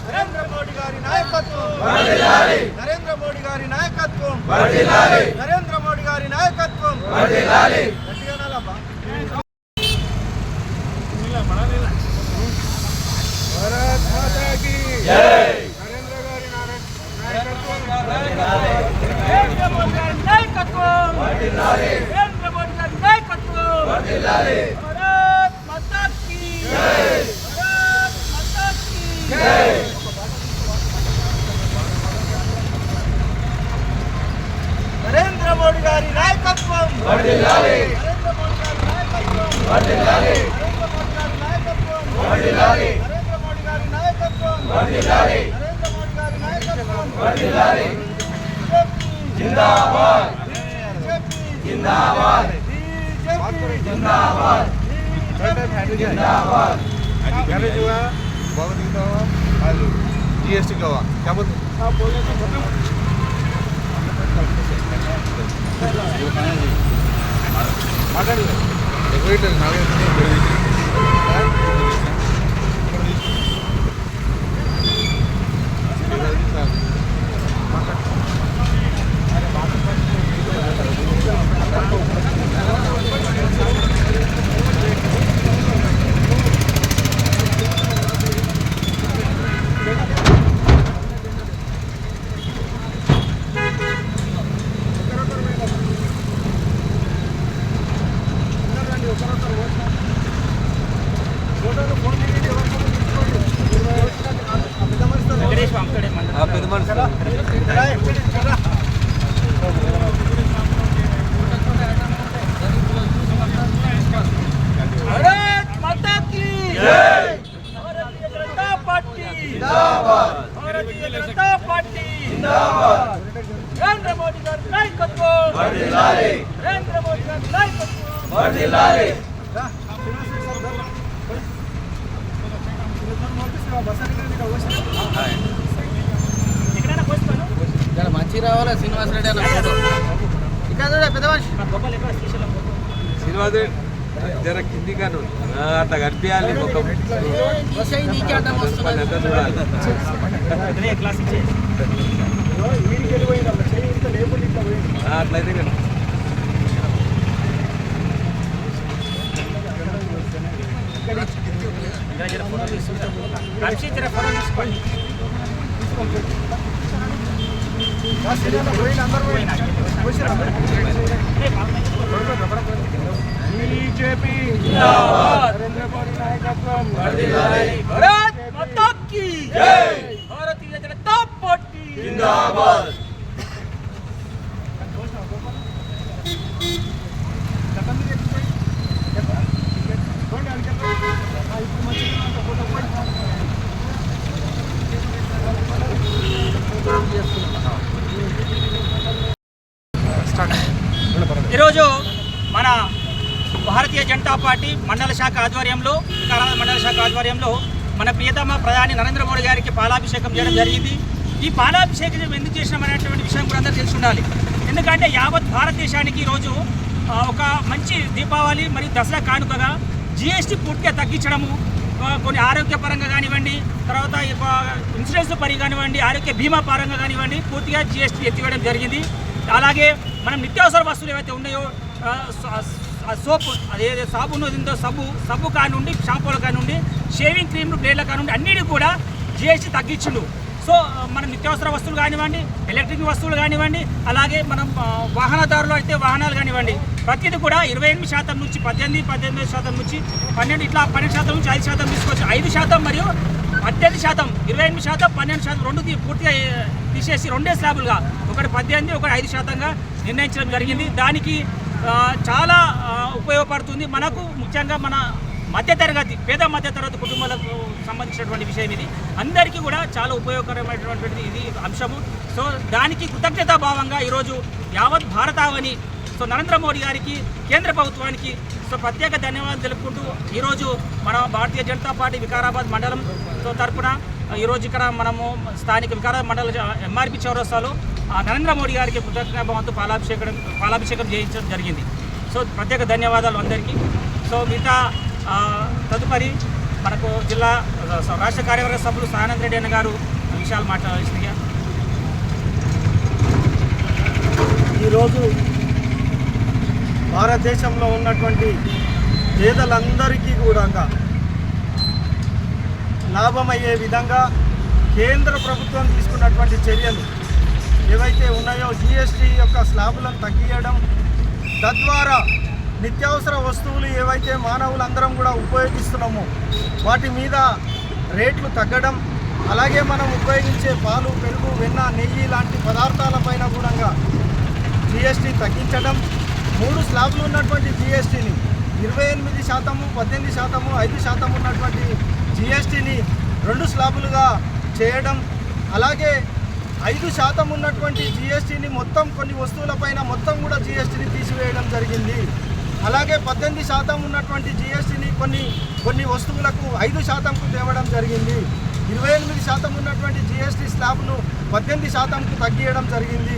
నరేంద్ర మోడీ గారి నాయకత్వం నరేంద్ర మోడీ గారి నాయకత్వం భారత్ మాతా కీ జై నరేంద్ర గారి నాయకత్వం నరేంద్ర మోడీ గారి నాయకత్వం నరేంద్ర మోడీ గారి నాయకత్వం భారత్ మాతా కీ జై భారత్ మాతా కీ జై నరేంద్ర మోడీ గారి నాయకత్వం వర్ధిల్లాలి నరేంద్ర మోడీ గారి నాయకత్వం వర్ధిల్లాలి నరేంద్ర మోడీ గారి నాయకత్వం వర్ధిల్లాలి నరేంద్ర మోడీ గారి నాయకత్వం వర్ధిల్లాలి జిందాబాద్ జిందాబాద్ జిందాబాద్ జిందాబాద్ आज पहले जो है बहुत दिन का आज जीएसटी का हुआ क्या बोलते हैं आप बोल रहे थे भारत माता की जय भारतीय जनता पार्टी जिंदाबाद भारतीय जनता पार्टी जिंदाबाद नरेंद्र मोदी गारी नायकत्వం వర్ధిల్లాలి नरेंद्र मोदी गारी नायकत्వం వర్ధిల్లాలి మంచి రావాలా శ్రీనివాస్ రెడ్డి అన్న ఫోటో ఇక్కడ పెద్ద మనిషి శ్రీనివాస్ రెడ్డి జర కింది కాను అట్లా కనిపించాలి అట్లయితే కానీ बीजेपी जिंदाबाद नरेंद्र मोदी नायकत्వం వర్ధిల్లాలి भारत माता की जय भारतीय जनता पार्टी जिंदाबाद ఈరోజు మన భారతీయ జనతా పార్టీ మండల శాఖ ఆధ్వర్యంలో వికారాబాద్ మండల శాఖ ఆధ్వర్యంలో మన ప్రియతమ ప్రధాని నరేంద్ర మోడీ గారికి పాలాభిషేకం చేయడం జరిగింది. ఈ పాలాభిషేకం ఎందుకు చేసినామనేటువంటి విషయం కూడా అందరూ తెలిసి ఉండాలి. ఎందుకంటే యావత్ భారతదేశానికి ఈరోజు ఒక మంచి దీపావళి మరియు దసరా కానుకగా జిఎస్టీ పూర్తిగా తగ్గించడము, కొన్ని ఆరోగ్యపరంగా కానివ్వండి, తర్వాత ఇన్సూరెన్స్ పరి కానివ్వండి, ఆరోగ్య బీమా పరంగా కానివ్వండి, పూర్తిగా జిఎస్టీ ఎత్తివేయడం జరిగింది. అలాగే మనం నిత్యావసర వస్తువులు ఏవైతే ఉన్నాయో సోపు, అదేదో సాబును ఉందో సబ్బు కానివ్వండి, షాంపూల కానివ్వండి, షేవింగ్ క్రీమ్లు, బ్లేడ్ల కానివ్వండి, అన్నిటికీ కూడా జిఎస్టీ తగ్గించుండు. సో మన నిత్యావసర వస్తువులు కానివ్వండి, ఎలక్ట్రిక్ వస్తువులు కానివ్వండి, అలాగే మనం వాహనదారులు అయితే వాహనాలు కానివ్వండి, ప్రతిదీ కూడా 28% నుంచి 18% నుంచి 12, ఇట్లా 12% నుంచి 5% తీసుకోవచ్చు. 5% మరియు 18%, 28%, 12% రెండు పూర్తిగా తీసేసి రెండే స్లాబులుగా, ఒకటి 18, ఒకటి 5%గా నిర్ణయించడం జరిగింది. దానికి చాలా ఉపయోగపడుతుంది మనకు, ముఖ్యంగా మన మధ్యతరగతి పేద మధ్యతరగతి కుటుంబాలకు సంబంధించినటువంటి విషయం ఇది. అందరికీ కూడా చాలా ఉపయోగకరమైనటువంటిది ఇది అంశము. సో దానికి కృతజ్ఞతా భావంగా ఈరోజు యావత్ భారతావని సో నరేంద్ర మోడీ గారికి, కేంద్ర ప్రభుత్వానికి సో ప్రత్యేక ధన్యవాదాలు తెలుపుకుంటూ ఈరోజు మన భారతీయ జనతా పార్టీ వికారాబాద్ మండలం తరఫున ఈరోజు ఇక్కడ మనము స్థానిక వికారాబాద్ మండల ఎంఆర్పి చౌరస్తాలో నరేంద్ర మోడీ గారికి కృతజ్ఞతాభావంతో పాలాభిషేకం చేయించడం జరిగింది. సో ప్రత్యేక ధన్యవాదాలు అందరికీ. సో మిగతా తదుపరి మనకు జిల్లా రాష్ట్ర కార్యవర్గ సభ్యులు సానంద్ రెడ్డి అన్న గారు విషయాలు మాట్లాడాల్సిందిగా. ఈరోజు భారతదేశంలో ఉన్నటువంటి పేదలందరికీ కూడా లాభమయ్యే విధంగా కేంద్ర ప్రభుత్వం తీసుకున్నటువంటి చర్యలు ఏవైతే ఉన్నాయో, జిఎస్టీ యొక్క స్లాబులను తగ్గియడం, తద్వారా నిత్యావసర వస్తువులు ఏవైతే మానవులందరం కూడా ఉపయోగిస్తున్నామో వాటి మీద రేట్లు తగ్గడం, అలాగే మనం ఉపయోగించే పాలు, పెరుగు, వెన్న, నెయ్యి లాంటి పదార్థాలపైన కూడా జిఎస్టీ తగ్గించడం, 3 స్లాబ్లు ఉన్నటువంటి జిఎస్టీని 28%, 18%, 5% ఉన్నటువంటి జిఎస్టీని 2 స్లాబులుగా చేయడం, అలాగే 5% ఉన్నటువంటి జిఎస్టీని మొత్తం కొన్ని వస్తువులపైన మొత్తం కూడా జిఎస్టీని తీసివేయడం జరిగింది. అలాగే 18% ఉన్నటువంటి జిఎస్టీని కొన్ని వస్తువులకు 5%కు తేవడం జరిగింది. 28% ఉన్నటువంటి జిఎస్టీ స్లాబ్ను 18%కు తగ్గియడం జరిగింది.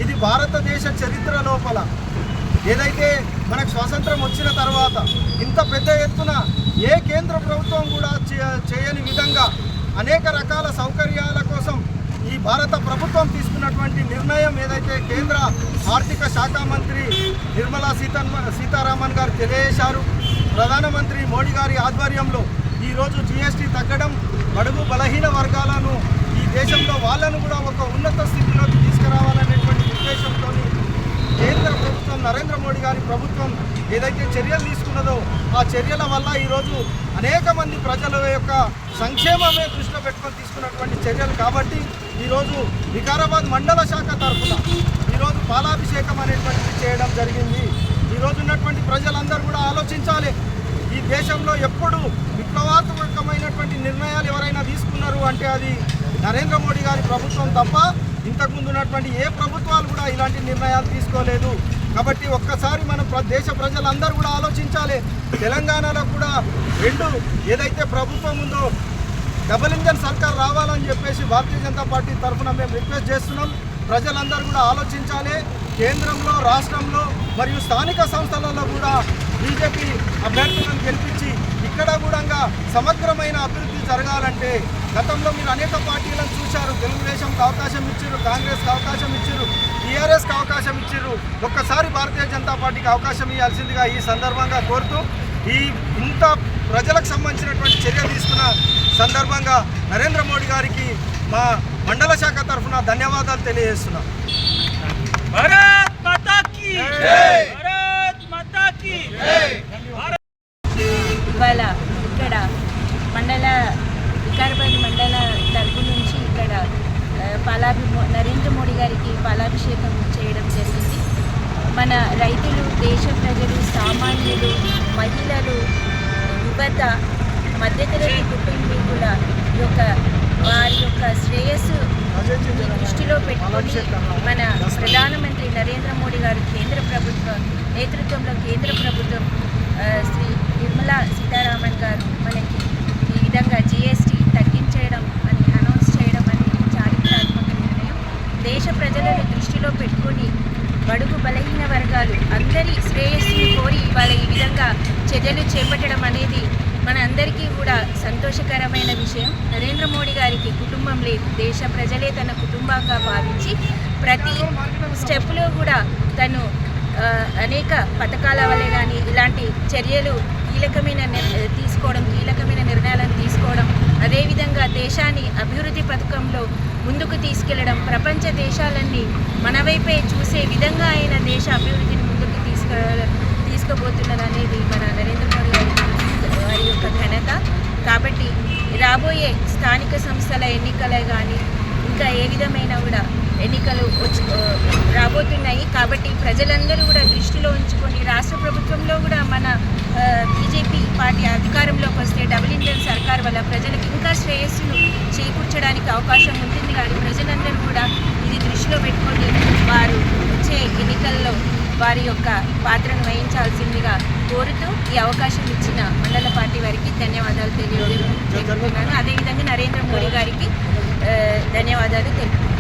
ఇది భారతదేశ చరిత్ర లోపల ఏదైతే మనకు స్వాతంత్రం వచ్చిన తర్వాత ఇంత పెద్ద ఎత్తున ఏ కేంద్ర ప్రభుత్వం కూడా చేయని విధంగా అనేక రకాల సౌకర్యాల కోసం ఈ భారత ప్రభుత్వం తీసుకున్నటువంటి నిర్ణయం ఏదైతే కేంద్ర ఆర్థిక శాఖ మంత్రి నిర్మలా సీతారామన్ గారు తెలియజేశారు. ప్రధానమంత్రి మోడీ గారి ఆధ్వర్యంలో ఈరోజు జిఎస్టీ తగ్గడం, బడుగు బలహీన వర్గాలను ఈ దేశంలో వాళ్ళను కూడా ఒక ఉన్నత స్థితిలోకి తీసుకురావాలనేటువంటి ఉద్దేశంతో కేంద్ర ప్రభుత్వం, నరేంద్ర మోడీ గారి ప్రభుత్వం ఏదైతే చర్యలు తీసుకున్నదో ఆ చర్యల వల్ల ఈరోజు అనేక మంది ప్రజల యొక్క సంక్షేమమే దృష్టిలో పెట్టుకొని తీసుకున్నటువంటి చర్యలు కాబట్టి ఈరోజు వికారాబాద్ మండల శాఖ తరఫున ఈరోజు పాలాభిషేకం అనేటువంటిది చేయడం జరిగింది. ఈరోజు ఉన్నటువంటి ప్రజలందరూ కూడా ఆలోచించాలి. ఈ దేశంలో ఎప్పుడు విప్లవాత్మకమైనటువంటి నిర్ణయాలు ఎవరైనా తీసుకున్నారు అంటే అది నరేంద్ర మోడీ గారి ప్రభుత్వం తప్ప ఇంతకుముందు ఉన్నటువంటి ఏ ప్రభుత్వాలు కూడా ఇలాంటి నిర్ణయాలు తీసుకోలేదు. కాబట్టి ఒక్కసారి మన దేశ ప్రజలందరూ కూడా ఆలోచించాలి. తెలంగాణలో కూడా 2 ఏదైతే ప్రభుత్వం ఉందో డబుల్ ఇంజన్ సర్కార్ రావాలని చెప్పేసి భారతీయ జనతా పార్టీ తరఫున మేము రిక్వెస్ట్ చేస్తున్నాం. ప్రజలందరూ కూడా ఆలోచించాలి. కేంద్రంలో, రాష్ట్రంలో మరియు స్థానిక సంస్థలలో కూడా బీజేపీ అభ్యర్థులను గెలిపించి ఇక్కడ కూడా సమగ్రమైన అభివృద్ధి జరగాలంటే గతంలో మీరు అనేక పార్టీలను చూశారు. తెలుగుదేశంకి అవకాశం ఇచ్చారు, కాంగ్రెస్కి అవకాశం ఇచ్చారు, టీఆర్ఎస్కి అవకాశం ఇచ్చారు. ఒక్కసారి భారతీయ జనతా పార్టీకి అవకాశం ఇవ్వాల్సిందిగా ఈ సందర్భంగా కోరుతూ ఇంత ప్రజలకు సంబంధించినటువంటి చర్యలు తీసుకున్న సందర్భంగా నరేంద్ర మోడీ గారికి మా మండల శాఖ తరఫున ధన్యవాదాలు తెలియజేస్తున్నాం. భారత్ మాతా కీ జై, భారత్ మాతా కీ జై. ఇవాళ ఇక్కడ వికారాబాద్ మండల తరపు నుంచి ఇక్కడ నరేంద్ర మోడీ గారికి పాలాభిషేకం చేయడం జరిగింది. మన రైతులు, దేశ ప్రజలు, సామాన్యులు, మహిళలు, యువత, మధ్యతరగతి కుటుంబీకుల వారి యొక్క శ్రేయస్సు దృష్టిలో పెట్టుకొని మన ప్రధానమంత్రి నరేంద్ర మోడీ గారు కేంద్ర ప్రభుత్వం నేతృత్వంలో కేంద్ర ప్రభుత్వం శ్రీ నిర్మలా సీతారామన్ గారు మనకి ఈ విధంగా జిఎస్టీ తగ్గించడం అని అనౌన్స్ చేయడం అనేది చారిత్రాత్మక నిర్ణయం. దేశ ప్రజలను దృష్టిలో పెట్టుకొని బడుగు బలహీన వర్గాలు అందరి శ్రేయస్సును కోరి ఇవాళ ఈ విధంగా చర్యలు చేపట్టడం అనేది మన అందరికీ కూడా సంతోషకరమైన విషయం. నరేంద్ర మోడీ గారికి కుటుంబం లేదు, దేశ ప్రజలే తన కుటుంబంగా భావించి ప్రతి స్టెప్లో కూడా తను అనేక పథకాల వల్లే కానీ ఇలాంటి చర్యలు కీలకమైన నిర్ణయాలను తీసుకోవడం, అదేవిధంగా దేశాన్ని అభివృద్ధి పథకంలో ముందుకు తీసుకెళ్లడం, ప్రపంచ దేశాలన్నీ మన వైపే చూసే విధంగా ఆయన దేశ అభివృద్ధిని ముందుకు తీసుకుపోతున్నది అనేది మన నరేంద్ర మోడీ వారి యొక్క ఘనత. కాబట్టి రాబోయే స్థానిక సంస్థల ఎన్నికలే కానీ ఇంకా ఏ విధమైన కూడా ఎన్నికలు రాబోతున్నాయి. కాబట్టి ప్రజలందరూ కూడా దృష్టిలో ఉంచుకొని రాష్ట్ర ప్రభుత్వంలో కూడా మన బీజేపీ పార్టీ అధికారంలోకి వస్తే డబుల్ ఇంజన్ సర్కార్ వల్ల ప్రజలకు ఇంకా శ్రేయస్సును చేకూర్చడానికి అవకాశం ఉంటుంది. కానీ ప్రజలందరూ కూడా ఇది దృష్టిలో పెట్టుకొని వారు వచ్చే ఎన్నికల్లో వారి యొక్క పాత్రను వహించాల్సిందిగా కోరుతూ ఈ అవకాశం ఇచ్చిన మండల పార్టీ వారికి ధన్యవాదాలు తెలియజేస్తున్నాను. అదేవిధంగా నరేంద్ర మోడీ గారికి ధన్యవాదాలు తెలుపుతున్నాను.